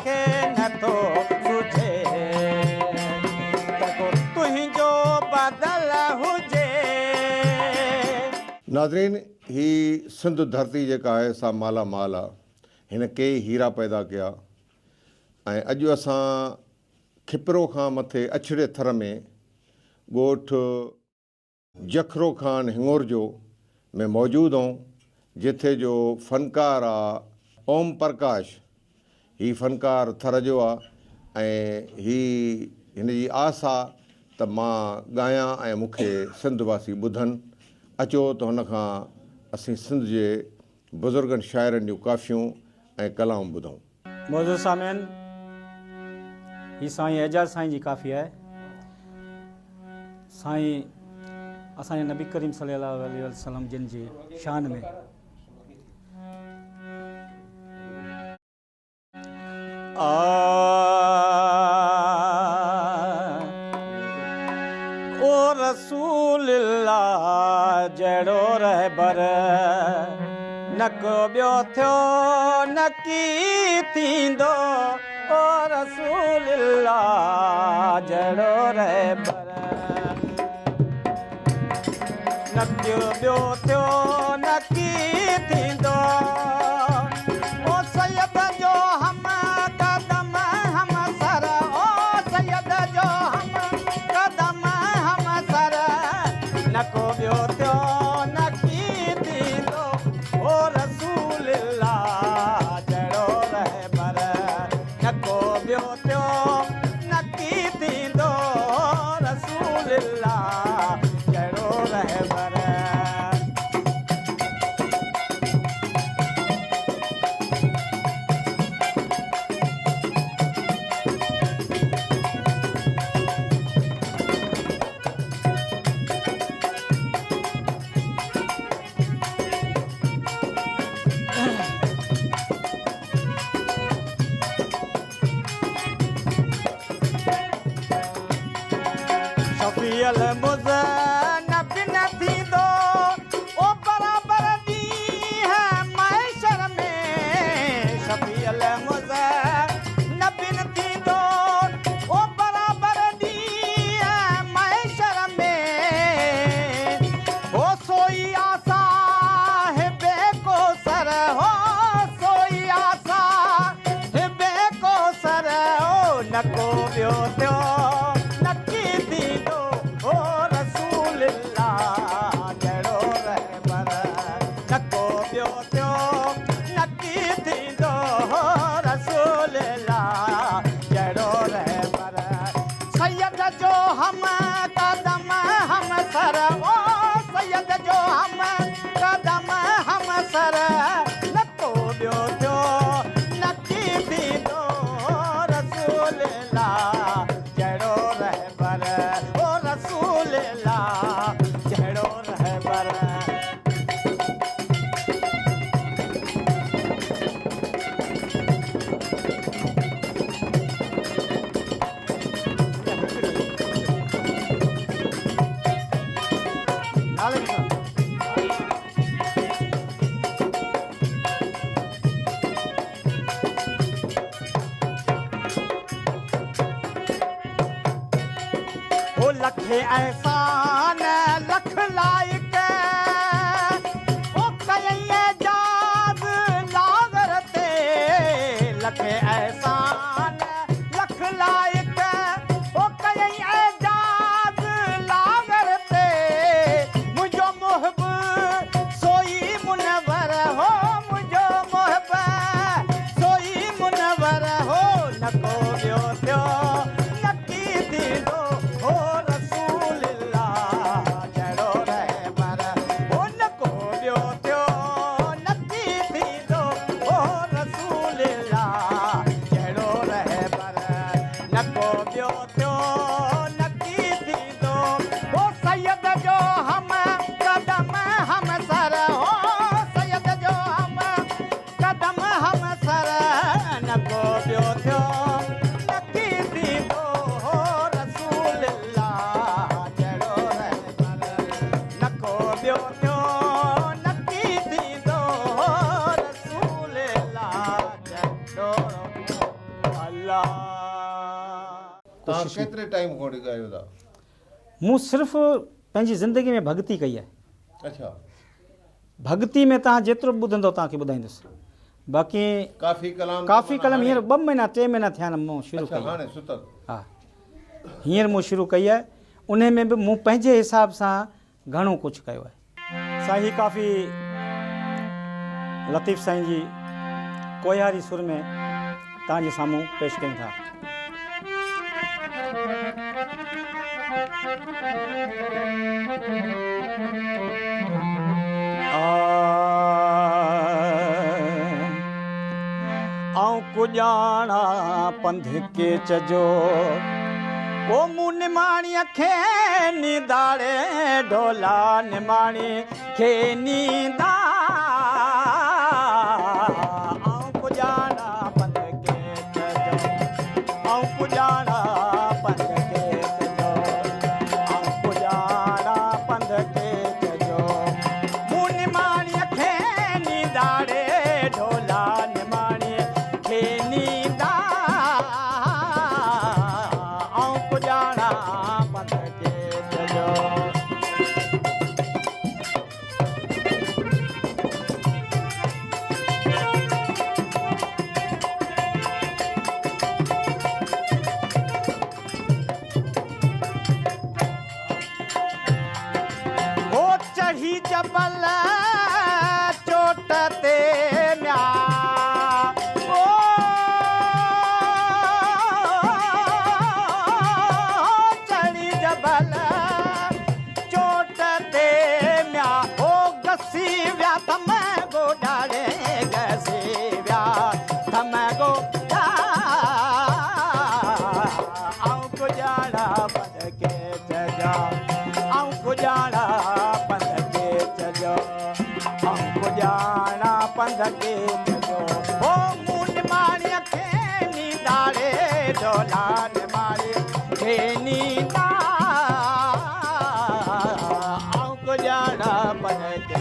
खे नथो सुझे त को तुंहिंजो बदल हुजे। नाज़रीन, ही सिंध धरती जेका आहे सा माला माल आहे। हिन कई हीरा पैदा कया ऐं अॼु असां खिपरो खां मथे अछड़े थर में ॻोठ जखरो खान हिंगोर जो में मौजूदु हूं, जिथे जो फ़नकार आहे ओम प्रकाश। ही फ़नकार थर जो आहे ऐं हिन जी आस आहे त मां ॻायां ऐं मूंखे सिंधवासी ॿुधनि। अचो त हुन खां असीं सिंध जे बुज़ुर्गनि शाइरनि जूं काफ़ियूं ऐं कलाऊं ॿुधूं। मौजूद सामिन, ही साईं एजाज साईं जी काफ़ी आहे। साईं असांजे नबी करीम सल्लल्लाहु अलैहि वसल्लम जिन जी शान में ओ रसूलल्लाह जहिड़ो रहबर न को ॿियो थियो न की थींदो। ओ रसूलल्लाह जहिड़ो रहबर न को ॿियो थियो न की थींदो। ओ सैयद जो हम कदम हम सर, ओ सैयद जो हम कदम हम सर न को ॿियो थियो न की थींदो। ओ रसूलल्लाह जहिड़ो रहबर न को ॿियो थियो न की थींदो। रसूलल्लाह जहिड़ो रहबर शफीअल मुज़नब न थींदो। ओ बराबर ॾींहुं महशर में शफीअल मुज़नब न थींदो। ओ बराबर ॾींहुं महशर में हो सोई आसा हिबे को सर, हो सोई आसा हिबे को सर। ओ न को ॿियो थियो न की थींदो। ओ रसूलल्लाह जहिड़ो रहबर न को ॿियो थियो न की थींदो। रसूलल्लाह जहिड़ो रहबर सैयद जो हम कदम हम सर, ओ सैयद जो हम कदम हम सर न को ॿियो थियो न की थींदो। रसूलल्लाह जहिड़ो रहबर, ओ रसूलल्लाह जहिड़ो रहबर ओ लखे एहसान लख लाइक ओ कयई एजाज लागर ते। लखे एहसान लख लाइक ओ कयई एजाज लागर ते। मुंहिंजो मुहिब सोई मुनवर हो, मुंहिंजो मुहिब सोई मुनवर हो न को ॿियो थियो न की थींदो। ओ रसूलल्लाह जहिड़ो रहबर ओ न को ॿियो थियो न की थींदो। ओ रसूलल्लाह जहिड़ो अल्लाह। तव्हां केतिरे टाइम खां वठी ॻायो था? मूं सिर्फ़ु पंहिंजी ज़िंदगी में भॻती कई आहे। अच्छा, भॻती में तव्हां जेतिरो ॿुधंदो तव्हांखे ॿुधाईंदुसि। बाक़ी काफ़ी कलाम हींअर 2 महीना 3 महीना थिया आहिनि मूं शुरू कई। हाणे सुतल? हा, हींअर मूं शुरू कई आहे। उन में बि मूं पंहिंजे हिसाब सां घणो कुझु कयो आहे। साईं ही काफ़ी लतीफ़ साईं जी कोयारी सुर में तव्हांजे साम्हूं पेश कयूं था। आऊं कुॼाणा पंध के चजो ओ मूं निमाणी खे नींदाड़े ढोला निमाणी खे नींदा। आऊं कुॼाणा पंध के चजो, आऊं कुॼाणा पंध के चजो, आऊं कुॼाणा पंध के चजो मूं निमाणी खे नींदाड़े ढोला निमाणी खे नींदा। आऊं कुॼाणा पंध के चजो। ओ चढ़ी जबल चोट ते म्या ओ चढ़ी जबल चोट ते म्या ओ गसी व्या थम गोडाड़े गसी व्या थम गोडा। आऊं कुॼाणा पंध के चजो, आऊं कुॼाणा पंध के चजो, आऊं कुॼाणा पंध के चजो ओ मूं निमाणीअ खे नींदाड़े ढोला निमाणी खे नींदा। आऊं कुॼाणा पंध के।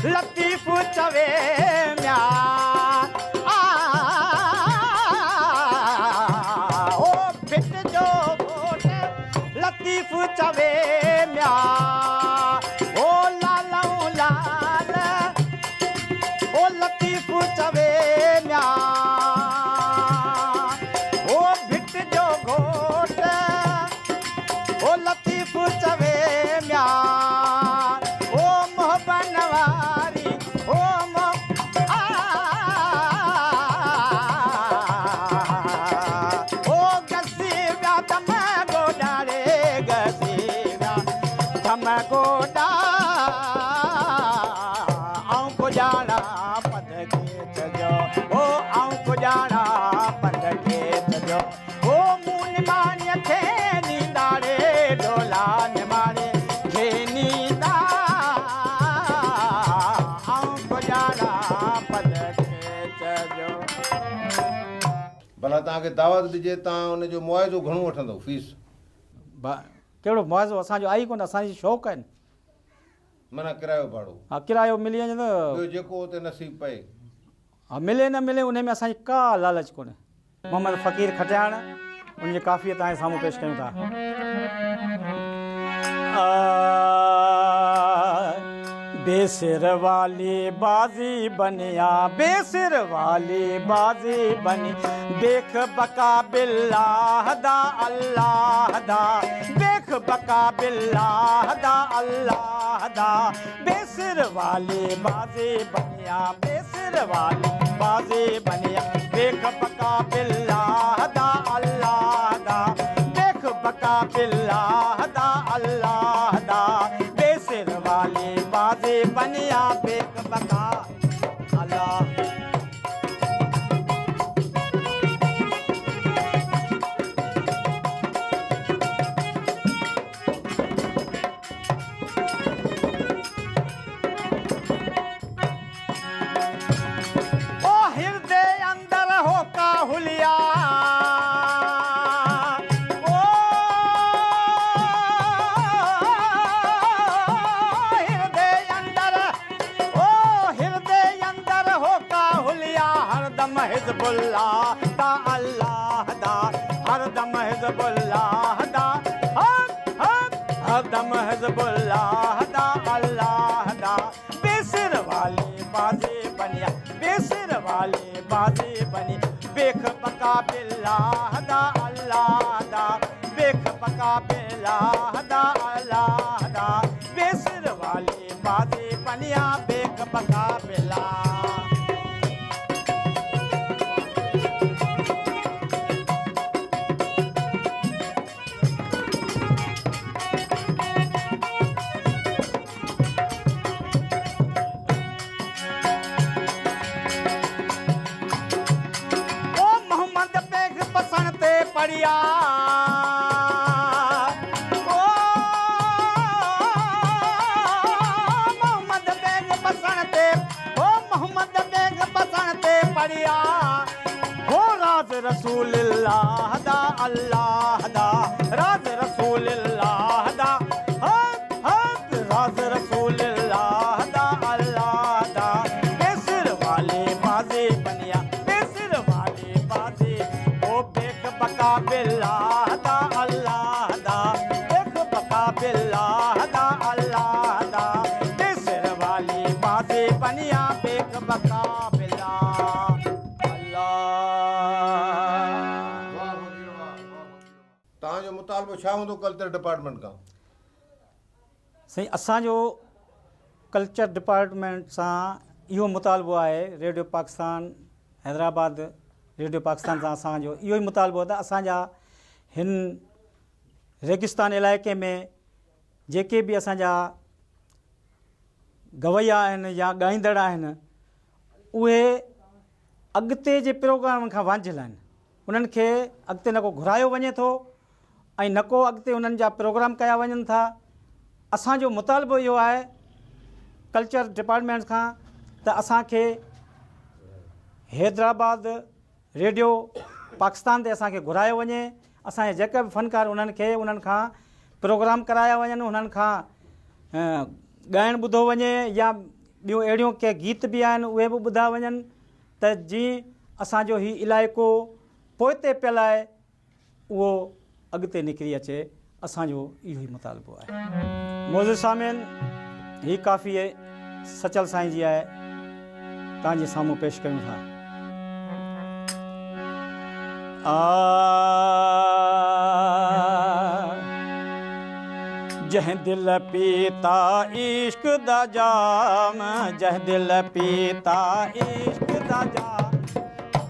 लतीफ़ चवे म्या ओ फिट जो घोट लतीफ़ चवे म्या ओ लालऊं लाल ओ लतीफ़ चवे म्या ओ फिट जो घोट ओ लतीफ़ चवे म्या ओ मोहबन वारी ओ ओ गसी व्या थम गोडाड़े गसी व्या थम गोडा। आऊं कुॼाणा पंध के चजो ओ आऊं कुॼाणा पंध के चजो ओ मूं निमाणीअ खे नींदाड़े ढोला निमाणी खे नींदा। आऊं कुॼाणा पंध के चजो। भला तव्हांखे दावत ॾिजे, तव्हां हुनजो मुआवज़ो घणो वठंदव फीस? कहिड़ो मुआवज़ो? असांजो आई कोन, असांजी शौक़ु आहिनि। माना किरायो भाड़ो? हा, किरायो मिली वञे ॿियो जेको हुते नसीब पए। हा, मिले न मिले उन में असांजी का लालच कोन्हे। मोहम्मद फ़कीर खटियाण उनजी काफ़ीअ तव्हांजे साम्हूं पेश कयूं था। बेसिर वाली बाजी बनिया, बेसिर वाली बाजी बनी, देख बका बिल्लाह दा अल्लाह दा, देख बका बिल्लाह दा अल्लाह दा। बेसिर वाली बाजी बनिया, बेसिर वाली बाजी बनिया, देख बका बिल्लाह दा अल्लाह दा, देख बका बिल्लाह दा अल्लाह दा। बेसिर वाली बाजी बनिया, बेख बका अल्लाह। कदम हिज़्बुल्लाह दा अल्लाह दा बेसिर वाले बाज़े बनिया बेसिर वाले बाज़े बनी बेख पका बिल्लाह दा अल्लाह दा बेख पका बिल्लाह दा अल्लाह दा बेसिर वाले बाज़े बनिया बेख पका बिल्लाह पढ़िया ओ मोहम्मद बेग बसणते ओ मोहम्मद बेग बसणते पढ़िया हो राज रसूलुल्लाह दा अल्लाह दा राज रसूलुल्लाह दा राज रसूलुल्लाह दा अल्लाह दा बेसिर वाले बाज़े बनिया बेसिर वाले बाज़े ओ बका बिल्लाह दा अल्लाह दा बेख बका बिल्लाह दा अल्लाह दा बेसिर वाली बाज़े बनिया बेख बका बिल्लाह अल्लाह। तव्हांजो मुतालबो छा हूंदो कल्चर डिपार्टमेंट खां? साईं असांजो कल्चर डिपार्टमेंट सां इहो मुतालबो आहे रेडियो पाकिस्तान हैदराबाद रेडियो पाकिस्तान सां असांजो इहो ई मुतालबो आहे त असांजा हिन रेगिस्तान इलाइक़े में जेके बि असांजा गवैया आहिनि या ॻाईंदड़ आहिनि उहे अॻिते जे प्रोग्राम खां वांझियल आहिनि उन्हनि खे अॻिते न को घुरायो वञे थो ऐं न को अॻिते उन्हनि जा प्रोग्राम कया वञनि था। असांजो मुतालबो इहो आहे कल्चर डिपार्टमेंट खां त असांखे हैदराबाद रेडियो पाकिस्तान ते असांखे घुरायो वञे असांजे जेके बि फ़नकार उन्हनि खां प्रोग्राम कराया वञनि उन्हनि खां ॻाइणु ॿुधो वञे या ॿियूं अहिड़ियूं के गीत बि आहिनि उहे बि ॿुधा वञनि त जीअं असांजो हीउ इलाइक़ो पोइते पियल आहे उहो अॻिते निकिरी अचे असांजो इहो ई मुतालबो आहे। मोज़िज़ सामिन हीअ काफ़ी सचल साईं जी आहे तव्हांजे साम्हूं पेश कयूं था। जह दिल पीता इश्क दा जाम जह दिल पीता इश्क दा जाम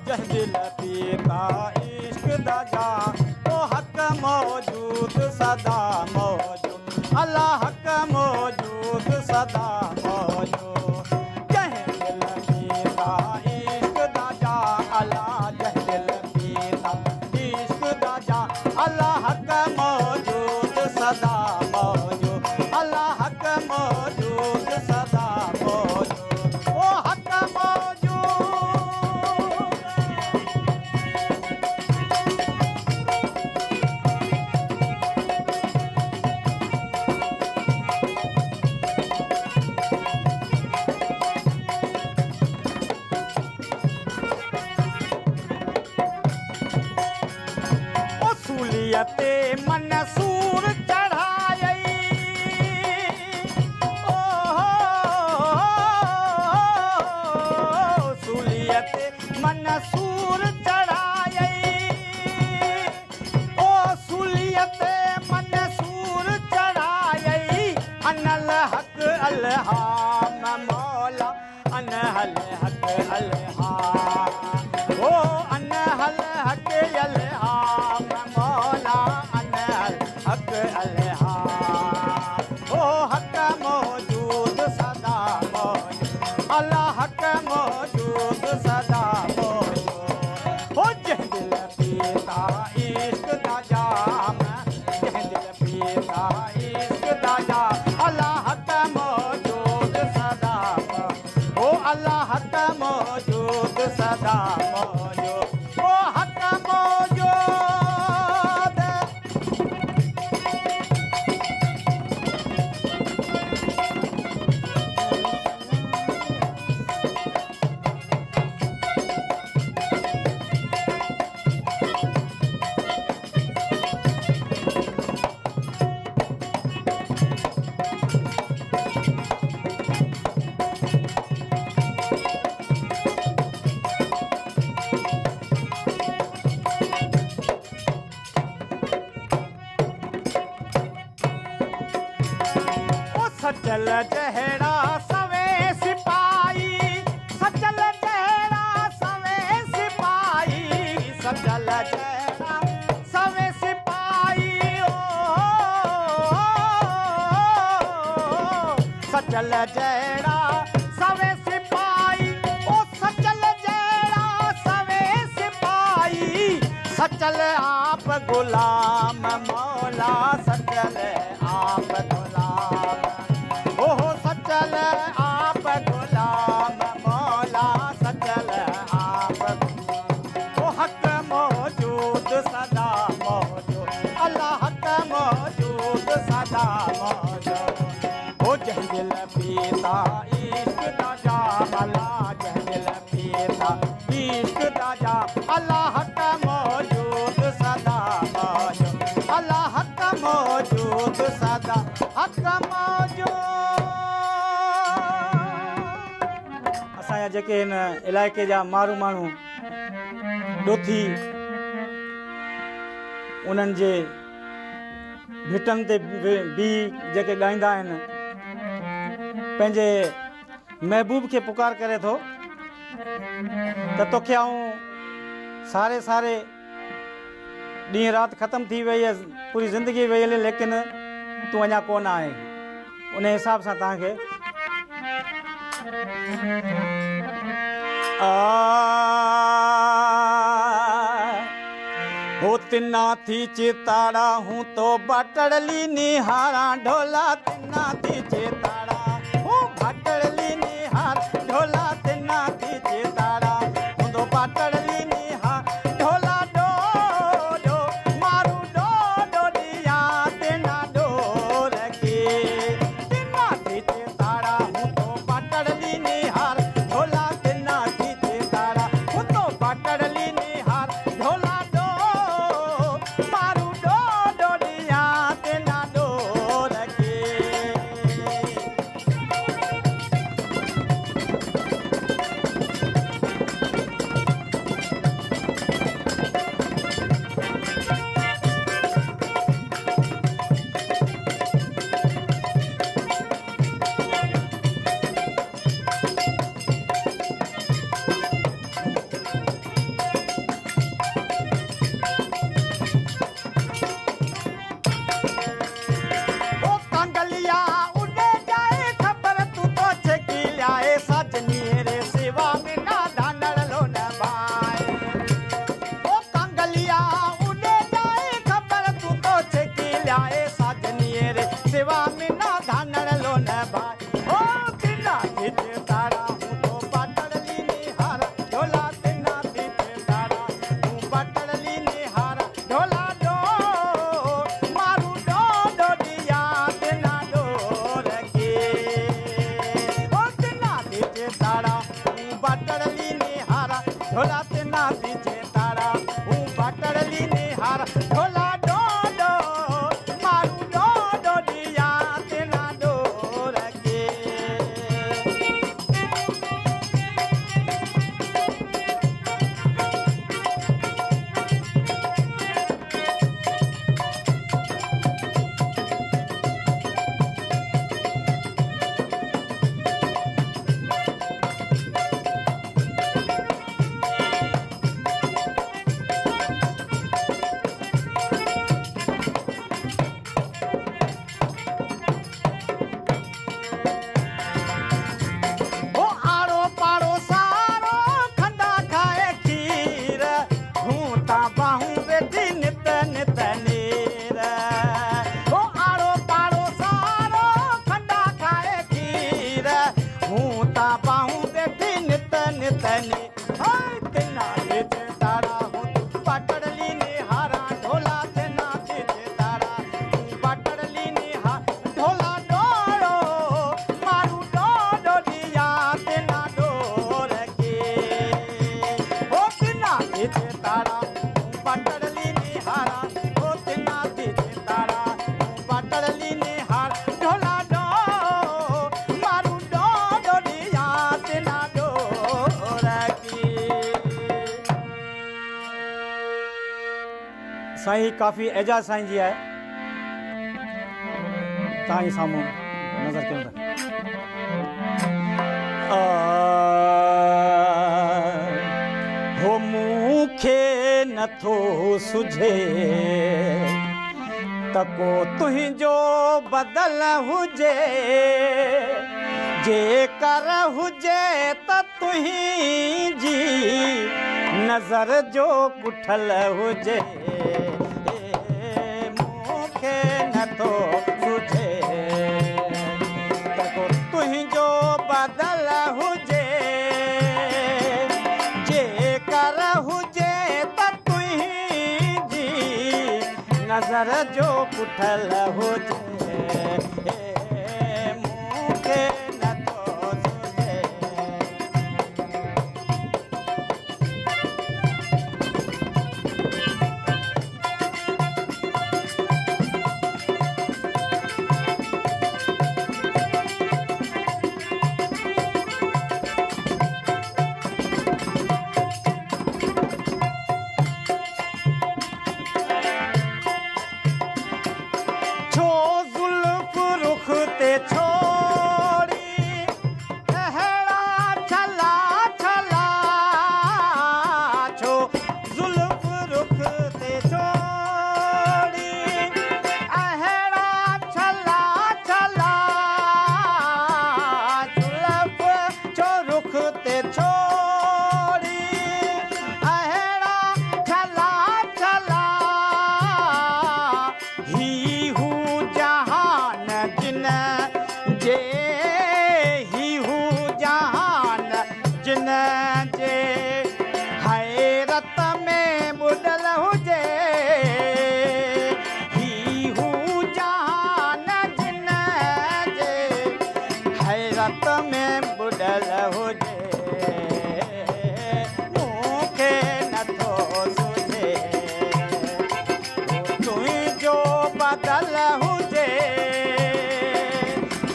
जह दिल पीता इश्क दा जाम ओ हक मौजूद सदा मौजूद अल्लाह हक मौजूद सदा मौजूद जह दिल पीता इश्क दा जाम अल्लाह जह दिल पीता इश्क दा जाम अल्लाह हक मौजूद सदा मौजूद अल्लाह हक मौजूद सदा मौजूद ओ हक मौजूद। सूलियते मनसूर चढ़ाई ओ सूलियते मनसूर चढ़ाई ओ सूलियते मनसूर चढ़ाई अनल हक अलहाम मौला अनहल हक अलहाम ओ अनहल हक अलहाम मौला अनहल हक अलहाम ओ हक मौजूद सदा मौजूद अल्लाह हक मौजूद सदा मौजूद हो जह दिल पीता इश्क दा जाम जह दिल पीता इश्क दा जाम अल्लाह हक मौजूद सदा ओ अल्लाह हक मौजूद सदा मौजूद ओ हक मौजूद। सचल जहिड़ा सवे सिपाही, सचल जहिड़ा सवे सिपाही, सचल जहिड़ा सवे सिपाही, ओ सचल जहिड़ा सवे सिपाही, ओ सचल जहिड़ा सवे सिपाही, सचल आप गुलाम मौला, सचल आप गुलाम, ओहो सचल आप गुलाम मौला, सचल आप ओ हक मौजूद सदा मौजूद, अल्लाह हक मौजूद सदा मौजूद, ओ जहदिल पीता इश्क दा जाम, अल्लाह जहदिल पीता इश्क दा जाम, अल्लाह हक मौजूद सदा मौजूद, अल्लाह हक मौजूद सदा हक मौजूद। असांजा जेके हिन इलाइक़े जा मारू माण्हू ॾोथी उन्हनि जे भिटनि ते बि जेके ॻाईंदा आहिनि, पंहिंजे महबूब खे पुकार करे थो त तोखे आऊं सारे सारे ॾींहुं राति ख़तमु थी वई आहे, पूरी ज़िंदगी वई हले, लेकिन तूं अञा कोन आहे। उन हिसाब सां तव्हांखे हो तिना थी चिताड़ा हूँ तो बटड़ली निहारा, ढोला तिना थी चिताड़ा हूँ बटड़ली निहार, ढोला तिना थी चिताड़ा हूँ तो बटड़ली निहार, ढोला डो डो मारू डो डो दिया तिना डोर के, तिना थी चिताड़ा हूँ तो बटड़ली निहार, ढोला तिना थी चिताड़ा हूँ तो बटड़ली निहार, ढोला डो मारू डो डो दिया तिना डोर के। ओ कांगलिया उड़े जाए खबर तू तो छकी लाए, सजनी रे सिवा में ना धानड़ लो न भाई, ओ कांगलिया उड़े जाए खबर तू तो छकी लाए, सजनी रे सिवा में ना धानड़ लो न भाई, ओ तिना थी तारा हूँ तो बटड़ली निहारा, ढोला तिना थी तारा हूँ बटड़ली निहारा, ढोला डो मारू डो डो दिया तिना डोर के, ओ तिना थी तारा हूँ बटड़ली निहारा, ढोला तिना थी तारा हूँ बटड़ली निहारा, ढोला डो डो मारू डो डो दिया तिना डोर के। ओ आड़ो पाड़ो सारो खंडा खाए खीर, घूंटा बाहूं बेटी नित नित नीर, ओ आड़ो पाड़ो सारो खंडा खाए खीर, घूंटा बाहूं बेटी नित नित नीर, हाय तिना थी तारा हूँ बटड़ली निहारा, ढोला तिना थी तारा हूँ बटड़ली निहार, ढोला डोड़ो मारू डो डो दिया तिना डोर के, ओ तिना थी तारा हूँ बटड़ली निहारा, ओ तिना थी तारा हूँ बटड़ली निहार, ढोला डो मारू डो डो दिया तिना डोर की। साईं काफ़ी एजाज़ साईं जी आहे, तव्हांजे साम्हूं नज़र कयूं था। हो मूंखे नथो सुझे त को तुंहिंजो बदल हुजे, जेकर हुजे त तुंहिंजी नज़र जो कुठल हुजे। मूंखे नथो सुझे त को तुंहिंजो बदल हुजे, जेकर हुजे त तुंहिंजी नज़र जो कुठल हुजे। मूंखे नथो सुझे। छो ज़ुल्फ़ रुख़ ते छोड़ी अहिड़ा छला छला, छो ज़ुल्फ़ रुख़ ते छोड़ी अहिड़ा छला छला, ज़ुल्फ़ छो रुख़ ते छोड़ी अहिड़ा छला छला। ही हू जहान जिन जे, ही हू जहान जिन जे हैरत में बुॾल हुजे। ही हू जहान जिन जे हैरत में बुॾल हुजे। मूंखे नथो सुझे तुंहिंजो बदल हुजे,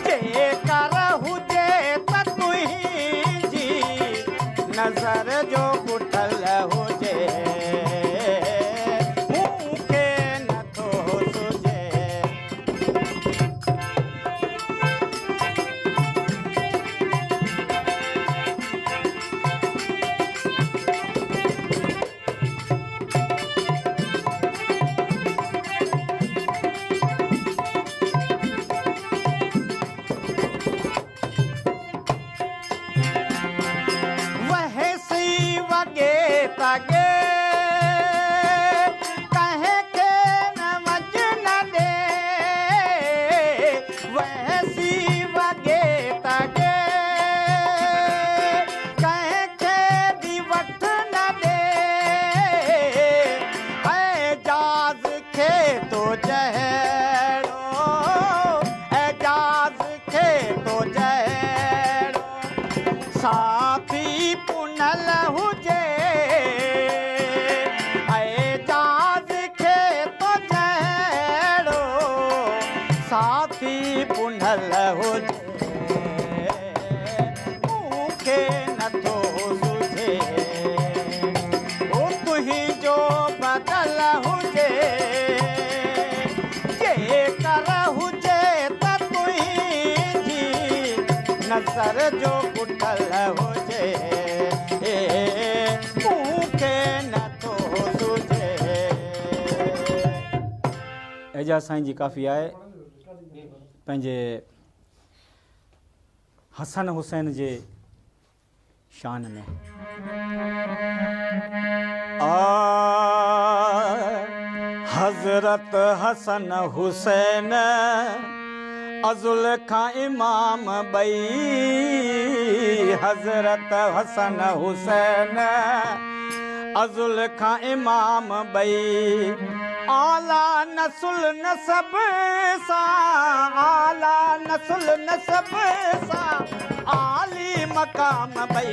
जेकर हुजे त तुंहिंजी नज़र जो कुठल हुजे। मूंखे नथो सुझे। वहसी वगे तगे कहे के न वज न दे, वहसी वगे तगे कहे के दी वठ न दे। एजाज खे तो जहड़ो, एजाज खे तो जहड़ो साथी पुनल हुजे। एजाज खे तो जहड़ो साथी पुनल हुजे। मूंखे नथो सुझे ओ तुंहिंजो बदल हुजे, जेकर हुजे त तुंहिंजी नज़र जो कुठल हुजे। मूंखे नथो सुझे। एजाज़ साईं जी काफ़ी आहे पंहिंजे हसन हुसैन जे शान में। हज़रत हसन हुसैन अज़ुल खां इमाम ॿई, हज़रत हसन हुसैन अज़ुल खां इमाम ॿई। आला नसुल नसब सां, आला नसुल नसब सां आली मकाम ॿई।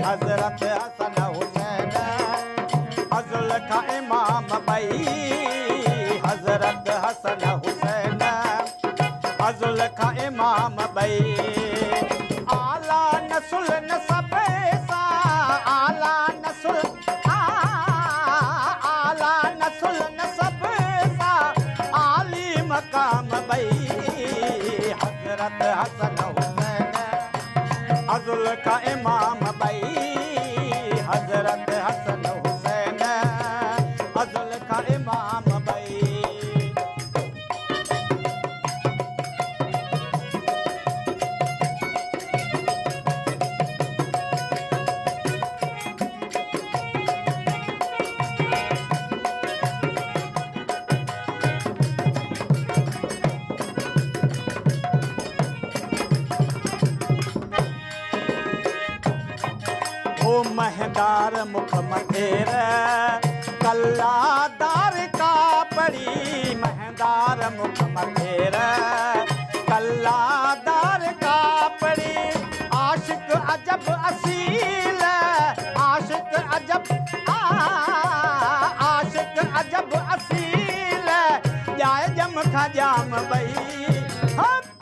हज़रत हसन हुसैन अज़ुल खां इमाम ॿई, हज़रत हसन हुसैन अज़ुल खां इमाम ॿई। आला नसुल नसब सां, आला नसुल आला नसुल नसब सां आली मकाम ॿई। हज़रत हसन हुसैन अज़ुल का इमाम भई हज़रत हसन हुसैन अज़ुल का इमाम भई महदार मुख मथेर कल्लादार का पड़ी महदार मुख मथेर कल्लादार का पड़ी आशिक अजब असील आशिक अजब आशिक अजब असील जाए जम खा जाम भई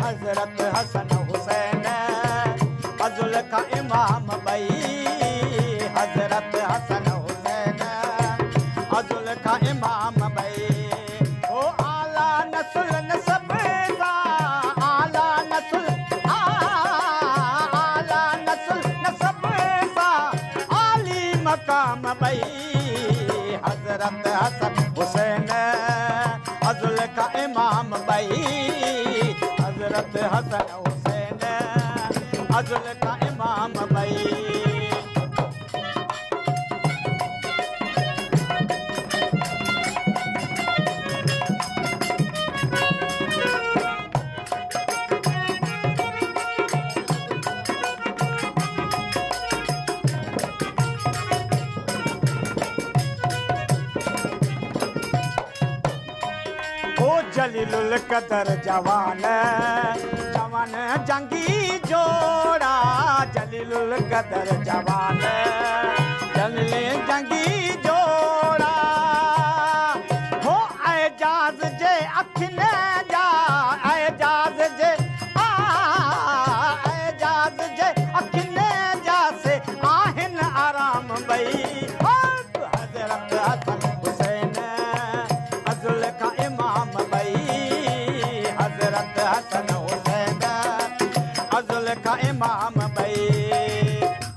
हज़रत हसन हुसैन अज़ुल का इमाम भई हज़रत हसन हुसैन अज़ुल का इमाम भई ओ आला नस्ल नसब सा आला नस्ल आला नस्ल नसब सा आली मकाम भई हज़रत हसन हुसैन अज़ुल का इमाम भई हज़रत हसन हुसैन अज़ुल का इमाम भई जलीलुल कदर जवान जवान जंगी जोड़ा जलीलुल कदर जवान जलील जंगी जोड़ा हो एजाज जे अखिन जा एजाज जे एजाज जे अखिन जा से आहिन आराम भई हज़रत हसन हुसैन अज़ुल का इमाम हसन हुसैन अज़ुल का इमाम भई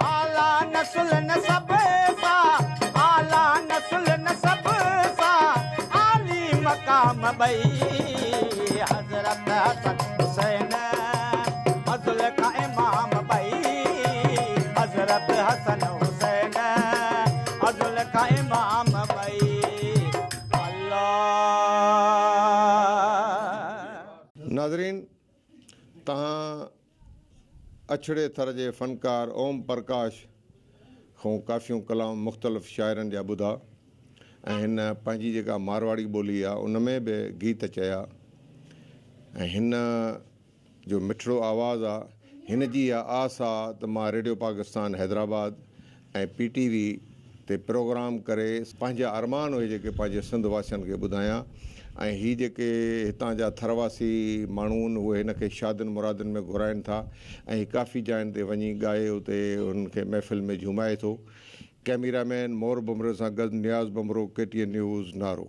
आला नस्ल नसब सा आला नस्ल नसब सा आली मकाम भई हज़रत हसन हुसैन अज़ुल का इमाम भई हज़रत हसन हुसैन अज़ुल का इमाम भई नाज़रीन तहां अछड़े थर जे फ़नकार ओम प्रकाश खां काफ़ियूं कलाम मुख़्तलिफ़ शाइरनि जा ॿुधा ऐं हिन पंहिंजी जेका मारवाड़ी ॿोली आहे उन में बि गीत चया ऐं हिन जो मिठड़ो आवाज़ु आहे हिन जी इहा आस आहे त मां रेडियो पाकिस्तान हैदराबाद ऐं PTV ते प्रोग्राम करे पंहिंजा अरमान हुए जेके पंहिंजे सिंध वासियुनि खे ॿुधायां ऐं हीअ जेके हितां जा थरवासी माण्हू आहिनि उहे हिन खे शादियुनि मुरादियुनि में घुराइनि था ऐं काफ़ी जायुनि ते वञी ॻाए उते हुनखे महफ़िल में झुमाए थो कैमरामैन मोर बुमरे सां गॾु नियाज़ बुमरो KTN न्यूज़ नारो।